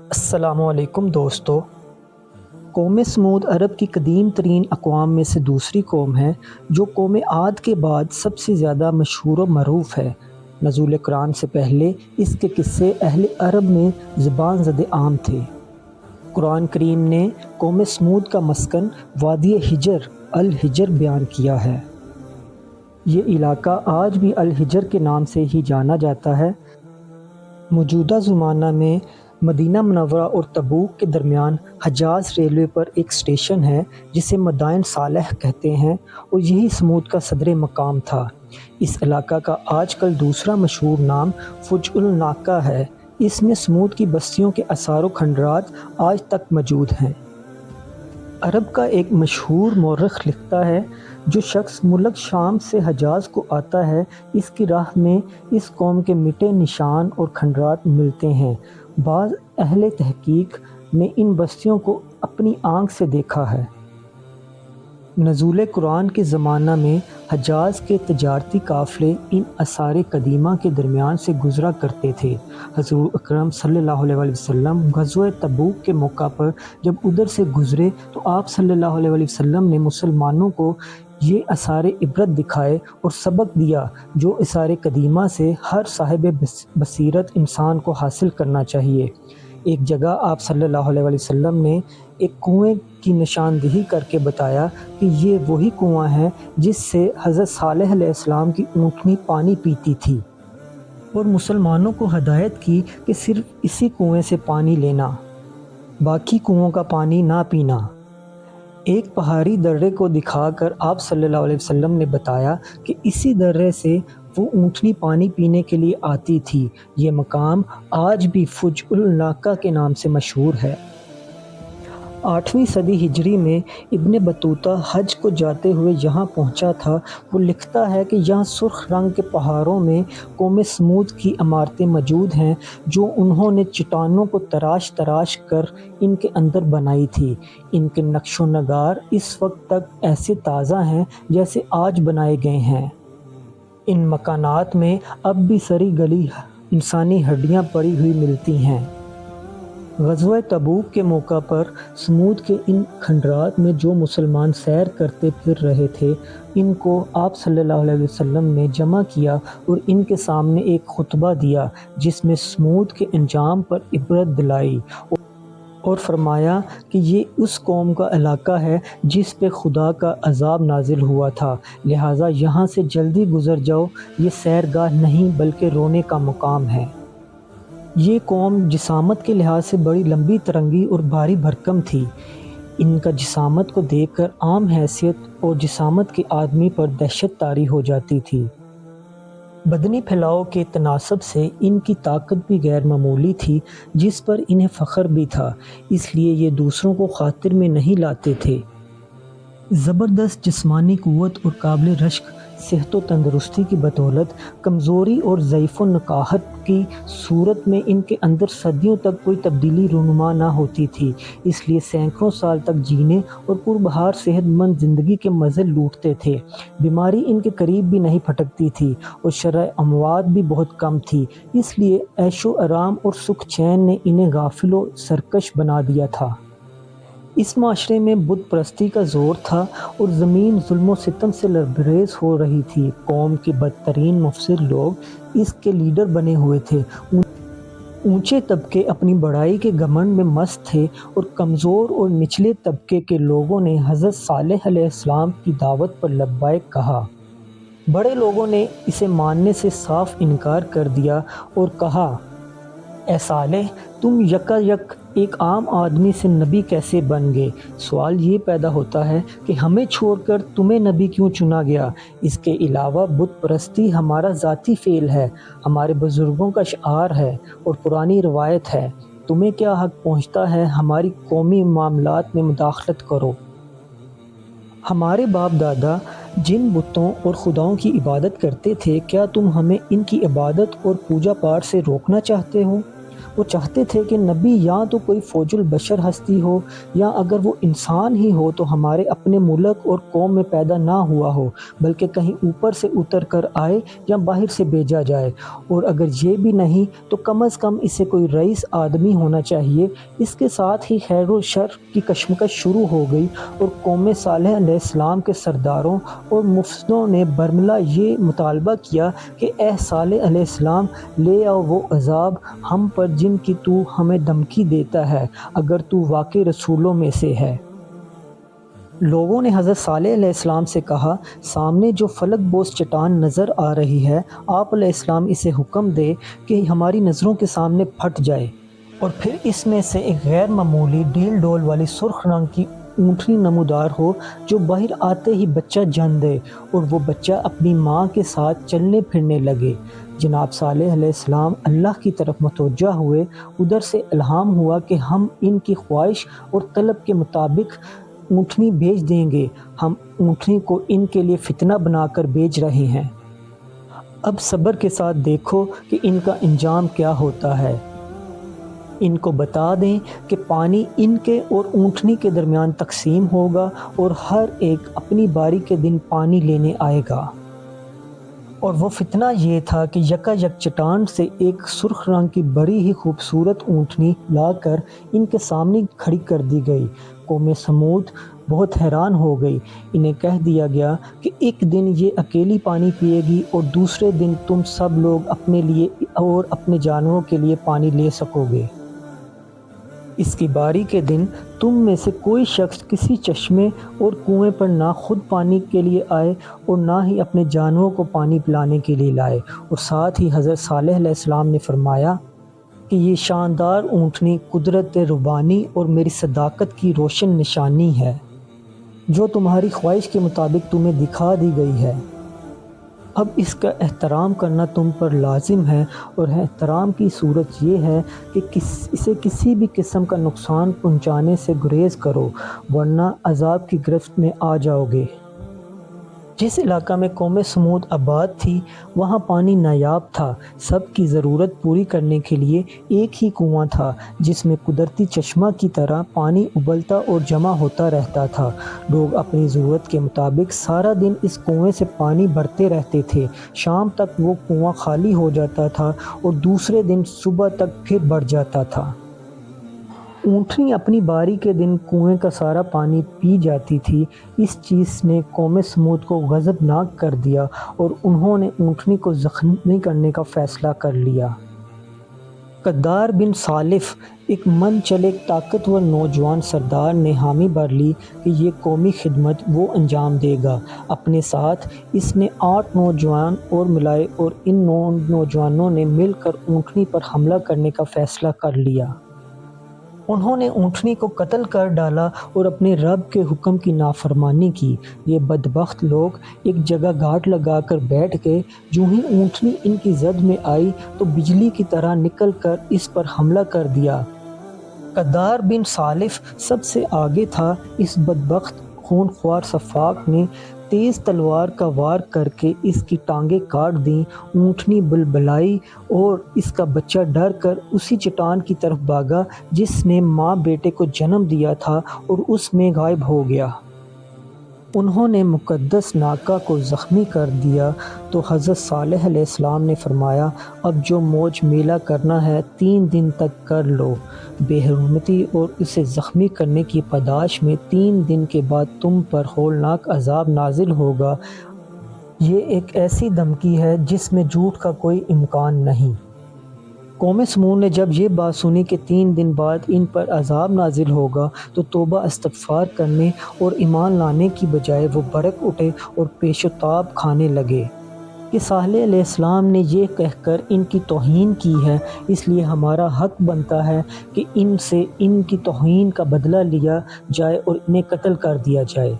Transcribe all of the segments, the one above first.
السلام علیکم دوستو۔ قوم سمود عرب کی قدیم ترین اقوام میں سے دوسری قوم ہے جو قوم عاد کے بعد سب سے زیادہ مشہور و معروف ہے۔ نزول قرآن سے پہلے اس کے قصے اہل عرب میں زبان زد عام تھے۔ قرآن کریم نے قوم سمود کا مسکن وادی حجر الحجر بیان کیا ہے۔ یہ علاقہ آج بھی الحجر کے نام سے ہی جانا جاتا ہے۔ موجودہ زمانہ میں مدینہ منورہ اور تبوک کے درمیان حجاز ریلوے پر ایک اسٹیشن ہے جسے مدائن صالح کہتے ہیں اور یہی سمود کا صدر مقام تھا۔ اس علاقہ کا آج کل دوسرا مشہور نام فج الناقہ ہے۔ اس میں سمود کی بستیوں کے آثار و کھنڈرات آج تک موجود ہیں۔ عرب کا ایک مشہور مورخ لکھتا ہے، جو شخص ملک شام سے حجاز کو آتا ہے اس کی راہ میں اس قوم کے مٹے نشان اور کھنڈرات ملتے ہیں۔ بعض اہل تحقیق نے ان بستیوں کو اپنی آنکھ سے دیکھا ہے۔ نزول قرآن کے زمانہ میں حجاز کے تجارتی قافلے ان آثار قدیمہ کے درمیان سے گزرا کرتے تھے۔ حضور اکرم صلی اللہ علیہ وسلم غزوہ تبوک کے موقع پر جب ادھر سے گزرے تو آپ صلی اللہ علیہ وسلم نے مسلمانوں کو یہ آثار عبرت دکھائے اور سبق دیا جو آثار قدیمہ سے ہر صاحب بصیرت انسان کو حاصل کرنا چاہیے۔ ایک جگہ آپ صلی اللہ علیہ وسلم نے ایک کنویں کی نشاندہی کر کے بتایا کہ یہ وہی کنواں ہے جس سے حضرت صالح علیہ السلام کی اونٹنی پانی پیتی تھی، اور مسلمانوں کو ہدایت کی کہ صرف اسی کنویں سے پانی لینا، باقی کنووں کا پانی نہ پینا۔ ایک پہاڑی درے کو دکھا کر آپ صلی اللہ علیہ وسلم نے بتایا کہ اسی درے سے وہ اونٹنی پانی پینے کے لیے آتی تھی۔ یہ مقام آج بھی فج الناقہ کے نام سے مشہور ہے۔ 8ویں صدی ہجری میں ابن بطوطہ حج کو جاتے ہوئے یہاں پہنچا تھا۔ وہ لکھتا ہے کہ یہاں سرخ رنگ کے پہاڑوں میں قوم سمود کی عمارتیں موجود ہیں جو انہوں نے چٹانوں کو تراش تراش کر ان کے اندر بنائی تھی۔ ان کے نقش و نگار اس وقت تک ایسے تازہ ہیں جیسے آج بنائے گئے ہیں۔ ان مکانات میں اب بھی سڑی گلی انسانی ہڈیاں پڑی ہوئی ملتی ہیں۔ غزوہ تبوک کے موقع پر سمود کے ان کھنڈرات میں جو مسلمان سیر کرتے پھر رہے تھے، ان کو آپ صلی اللہ علیہ وسلم نے جمع کیا اور ان کے سامنے ایک خطبہ دیا جس میں سمود کے انجام پر عبرت دلائی اور فرمایا کہ یہ اس قوم کا علاقہ ہے جس پہ خدا کا عذاب نازل ہوا تھا، لہٰذا یہاں سے جلدی گزر جاؤ، یہ سیرگاہ نہیں بلکہ رونے کا مقام ہے۔ یہ قوم جسامت کے لحاظ سے بڑی لمبی ترنگی اور بھاری بھرکم تھی۔ ان کا جسامت کو دیکھ کر عام حیثیت اور جسامت کے آدمی پر دہشت طاری ہو جاتی تھی۔ بدنی پھیلاؤ کے تناسب سے ان کی طاقت بھی غیر معمولی تھی جس پر انہیں فخر بھی تھا، اس لیے یہ دوسروں کو خاطر میں نہیں لاتے تھے۔ زبردست جسمانی قوت اور قابل رشک صحت و تندرستی کی بدولت کمزوری اور ضعف و نکاہت کی صورت میں ان کے اندر صدیوں تک کوئی تبدیلی رونما نہ ہوتی تھی، اس لیے سینکڑوں سال تک جینے اور پربہار صحت مند زندگی کے مزے لوٹتے تھے۔ بیماری ان کے قریب بھی نہیں پھٹکتی تھی اور شرح اموات بھی بہت کم تھی، اس لیے عیش و آرام اور سکھ چین نے انہیں غافل و سرکش بنا دیا تھا۔ اس معاشرے میں بت پرستی کا زور تھا اور زمین ظلم و ستم سے لبریز ہو رہی تھی۔ قوم کے بدترین مفسد لوگ اس کے لیڈر بنے ہوئے تھے۔ اونچے طبقے اپنی بڑائی کے گھمنڈ میں مست تھے اور کمزور اور نچلے طبقے کے لوگوں نے حضرت صالح علیہ السلام کی دعوت پر لبیک کہا۔ بڑے لوگوں نے اسے ماننے سے صاف انکار کر دیا اور کہا، اے صالح، تم یکا یک ایک عام آدمی سے نبی کیسے بن گئے؟ سوال یہ پیدا ہوتا ہے کہ ہمیں چھوڑ کر تمہیں نبی کیوں چنا گیا؟ اس کے علاوہ بت پرستی ہمارا ذاتی فعل ہے، ہمارے بزرگوں کا شعار ہے اور پرانی روایت ہے، تمہیں کیا حق پہنچتا ہے ہماری قومی معاملات میں مداخلت کرو؟ ہمارے باپ دادا جن بتوں اور خداؤں کی عبادت کرتے تھے، کیا تم ہمیں ان کی عبادت اور پوجا پاٹ سے روکنا چاہتے ہو؟ وہ چاہتے تھے کہ نبی یا تو کوئی فوج البشر ہستی ہو، یا اگر وہ انسان ہی ہو تو ہمارے اپنے ملک اور قوم میں پیدا نہ ہوا ہو، بلکہ کہیں اوپر سے اتر کر آئے یا باہر سے بھیجا جائے، اور اگر یہ بھی نہیں تو کم از کم اسے کوئی رئیس آدمی ہونا چاہیے۔ اس کے ساتھ ہی خیر و شر کی کشمکش شروع ہو گئی، اور قوم صالح علیہ السلام کے سرداروں اور مفسدوں نے برملا یہ مطالبہ کیا کہ اے صالح علیہ السلام، لے آؤ وہ عذاب ہم پر جن کی تو ہمیں دھمکی دیتا ہے، اگر تو واقعی رسولوں میں سے ہے۔ لوگوں نے حضرت صالح علیہ السلام سے کہا، سامنے جو فلک بوس چٹان نظر آ رہی ہے، آپ علیہ السلام اسے حکم دے کہ ہماری نظروں کے سامنے پھٹ جائے، اور پھر اس میں سے ایک غیر معمولی ڈیل ڈول والی سرخ رنگ کی اونٹنی نمودار ہو جو باہر آتے ہی بچہ جن دے، اور وہ بچہ اپنی ماں کے ساتھ چلنے پھرنے لگے۔ جناب صالح علیہ السلام اللہ کی طرف متوجہ ہوئے، ادھر سے الہام ہوا کہ ہم ان کی خواہش اور طلب کے مطابق اونٹنی بھیج دیں گے، ہم اونٹنی کو ان کے لیے فتنہ بنا کر بھیج رہے ہیں۔ اب صبر کے ساتھ دیکھو کہ ان کا انجام کیا ہوتا ہے۔ ان کو بتا دیں کہ پانی ان کے اور اونٹنی کے درمیان تقسیم ہوگا، اور ہر ایک اپنی باری کے دن پانی لینے آئے گا۔ اور وہ فتنہ یہ تھا کہ یکا یک چٹان سے ایک سرخ رنگ کی بڑی ہی خوبصورت اونٹنی لا کر ان کے سامنے کھڑی کر دی گئی۔ قوم سمود بہت حیران ہو گئی۔ انہیں کہہ دیا گیا کہ ایک دن یہ اکیلی پانی پیے گی، اور دوسرے دن تم سب لوگ اپنے لیے اور اپنے جانوروں کے لیے پانی لے سکو گے۔ اس کی باری کے دن تم میں سے کوئی شخص کسی چشمے اور کنویں پر نہ خود پانی کے لیے آئے، اور نہ ہی اپنے جانوروں کو پانی پلانے کے لیے لائے۔ اور ساتھ ہی حضرت صالح علیہ السلام نے فرمایا کہ یہ شاندار اونٹنی قدرت ربانی اور میری صداقت کی روشن نشانی ہے، جو تمہاری خواہش کے مطابق تمہیں دکھا دی گئی ہے۔ اب اس کا احترام کرنا تم پر لازم ہے، اور احترام کی صورت یہ ہے کہ اسے کسی بھی قسم کا نقصان پہنچانے سے گریز کرو، ورنہ عذاب کی گرفت میں آ جاؤ گے۔ جس علاقہ میں قوم سمود آباد تھی، وہاں پانی نایاب تھا۔ سب کی ضرورت پوری کرنے کے لیے ایک ہی کنواں تھا، جس میں قدرتی چشمہ کی طرح پانی ابلتا اور جمع ہوتا رہتا تھا۔ لوگ اپنی ضرورت کے مطابق سارا دن اس کنویں سے پانی بھرتے رہتے تھے۔ شام تک وہ کنواں خالی ہو جاتا تھا، اور دوسرے دن صبح تک پھر بھر جاتا تھا۔ اونٹنی اپنی باری کے دن کنویں کا سارا پانی پی جاتی تھی۔ اس چیز نے قوم سمود کو غضبناک کر دیا، اور انہوں نے اونٹنی کو زخمی کرنے کا فیصلہ کر لیا۔ قدار بن سالف، ایک من چلے طاقتور نوجوان سردار نے حامی بھر لی کہ یہ قومی خدمت وہ انجام دے گا۔ اپنے ساتھ اس نے 8 نوجوان اور ملائے، اور ان 9 نوجوانوں نے مل کر اونٹنی پر حملہ کرنے کا فیصلہ کر لیا۔ انہوں نے اونٹنی کو قتل کر ڈالا اور اپنے رب کے حکم کی نافرمانی کی۔ یہ بدبخت لوگ ایک جگہ گھاٹ لگا کر بیٹھ گئے۔ جو ہی اونٹنی ان کی زد میں آئی تو بجلی کی طرح نکل کر اس پر حملہ کر دیا۔ قدار بن سالف سب سے آگے تھا۔ اس بدبخت خون خوار سفاک نے تیز تلوار کا وار کر کے اس کی ٹانگیں کاٹ دیں۔ اونٹنی بلبلائی، اور اس کا بچہ ڈر کر اسی چٹان کی طرف بھاگا جس نے ماں بیٹے کو جنم دیا تھا، اور اس میں غائب ہو گیا۔ انہوں نے مقدس ناکہ کو زخمی کر دیا تو حضرت صالح علیہ السلام نے فرمایا، اب جو موج میلہ کرنا ہے 3 دن تک کر لو۔ بے حرمتی اور اسے زخمی کرنے کی پاداش میں 3 دن کے بعد تم پر ہولناک عذاب نازل ہوگا۔ یہ ایک ایسی دھمکی ہے جس میں جھوٹ کا کوئی امکان نہیں۔ قوم سمود نے جب یہ بات سنی کہ 3 دن بعد ان پر عذاب نازل ہوگا، تو توبہ استغفار کرنے اور ایمان لانے کی بجائے وہ برک اٹھے اور پیش و تاب کھانے لگے کہ صالح علیہ السلام نے یہ کہہ کر ان کی توہین کی ہے، اس لیے ہمارا حق بنتا ہے کہ ان سے ان کی توہین کا بدلہ لیا جائے اور انہیں قتل کر دیا جائے۔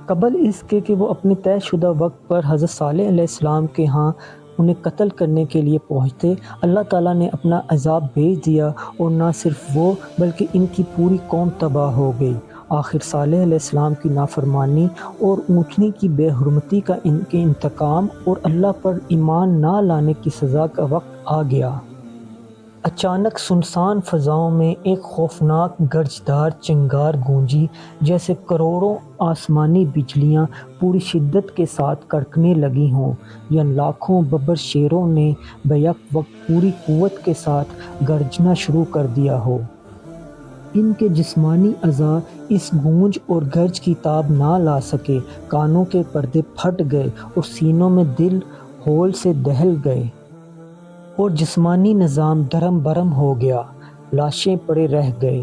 قبل اس کے کہ وہ اپنے طے شدہ وقت پر حضرت صالح علیہ السلام کے ہاں انہیں قتل کرنے کے لیے پہنچتے، اللہ تعالیٰ نے اپنا عذاب بھیج دیا، اور نہ صرف وہ بلکہ ان کی پوری قوم تباہ ہو گئی۔ آخر صالح علیہ السلام کی نافرمانی اور اونٹنی کی بے حرمتی کا ان کے انتقام اور اللہ پر ایمان نہ لانے کی سزا کا وقت آ گیا۔ اچانک سنسان فضاؤں میں ایک خوفناک گرجدار چنگار گونجی، جیسے کروڑوں آسمانی بجلیاں پوری شدت کے ساتھ کڑکنے لگی ہوں، یا لاکھوں ببر شیروں نے بیک وقت پوری قوت کے ساتھ گرجنا شروع کر دیا ہو۔ ان کے جسمانی اعضاء اس گونج اور گرج کی تاب نہ لا سکے، کانوں کے پردے پھٹ گئے اور سینوں میں دل ہول سے دہل گئے، اور جسمانی نظام درہم برہم ہو گیا، لاشیں پڑے رہ گئے۔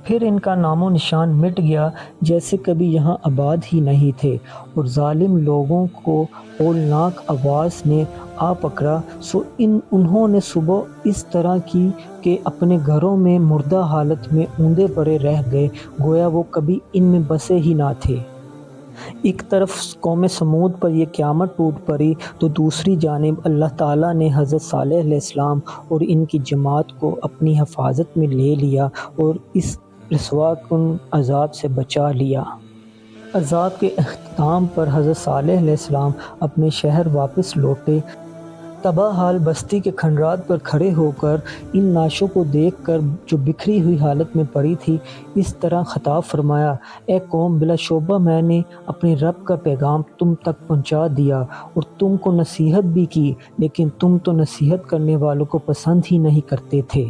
پھر ان کا نام و نشان مٹ گیا، جیسے کبھی یہاں آباد ہی نہیں تھے، اور ظالم لوگوں کو ہولناک آواز نے آ پکڑا، سو انہوں نے صبح اس طرح کی کہ اپنے گھروں میں مردہ حالت میں اوندے پڑے رہ گئے، گویا وہ کبھی ان میں بسے ہی نہ تھے۔ ایک طرف قوم سمود پر یہ قیامت ٹوٹ پڑی تو دوسری جانب اللہ تعالیٰ نے حضرت صالح علیہ السلام اور ان کی جماعت کو اپنی حفاظت میں لے لیا اور اس رسوا کن عذاب سے بچا لیا۔ عذاب کے اختتام پر حضرت صالح علیہ السلام اپنے شہر واپس لوٹے۔ تباہ حال بستی کے کھنڈرات پر کھڑے ہو کر ان نعشوں کو دیکھ کر جو بکھری ہوئی حالت میں پڑی تھی، اس طرح خطاب فرمایا: اے قوم، بلا شبہ میں نے اپنے رب کا پیغام تم تک پہنچا دیا اور تم کو نصیحت بھی کی، لیکن تم تو نصیحت کرنے والوں کو پسند ہی نہیں کرتے تھے۔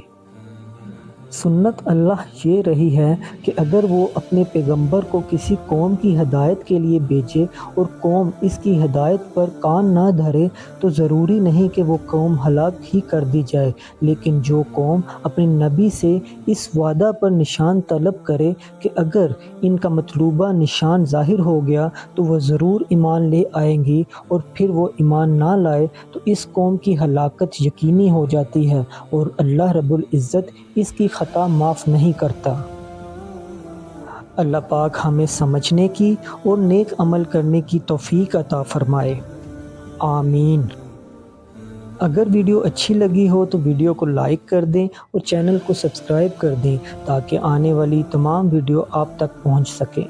سنت اللہ یہ رہی ہے کہ اگر وہ اپنے پیغمبر کو کسی قوم کی ہدایت کے لیے بھیجے اور قوم اس کی ہدایت پر کان نہ دھرے تو ضروری نہیں کہ وہ قوم ہلاک ہی کر دی جائے، لیکن جو قوم اپنے نبی سے اس وعدہ پر نشان طلب کرے کہ اگر ان کا مطلوبہ نشان ظاہر ہو گیا تو وہ ضرور ایمان لے آئیں گی، اور پھر وہ ایمان نہ لائے تو اس قوم کی ہلاکت یقینی ہو جاتی ہے، اور اللہ رب العزت اس کی خطا معاف نہیں کرتا۔ اللہ پاک ہمیں سمجھنے کی اور نیک عمل کرنے کی توفیق عطا فرمائے، آمین۔ اگر ویڈیو اچھی لگی ہو تو ویڈیو کو لائک کر دیں اور چینل کو سبسکرائب کر دیں تاکہ آنے والی تمام ویڈیو آپ تک پہنچ سکیں۔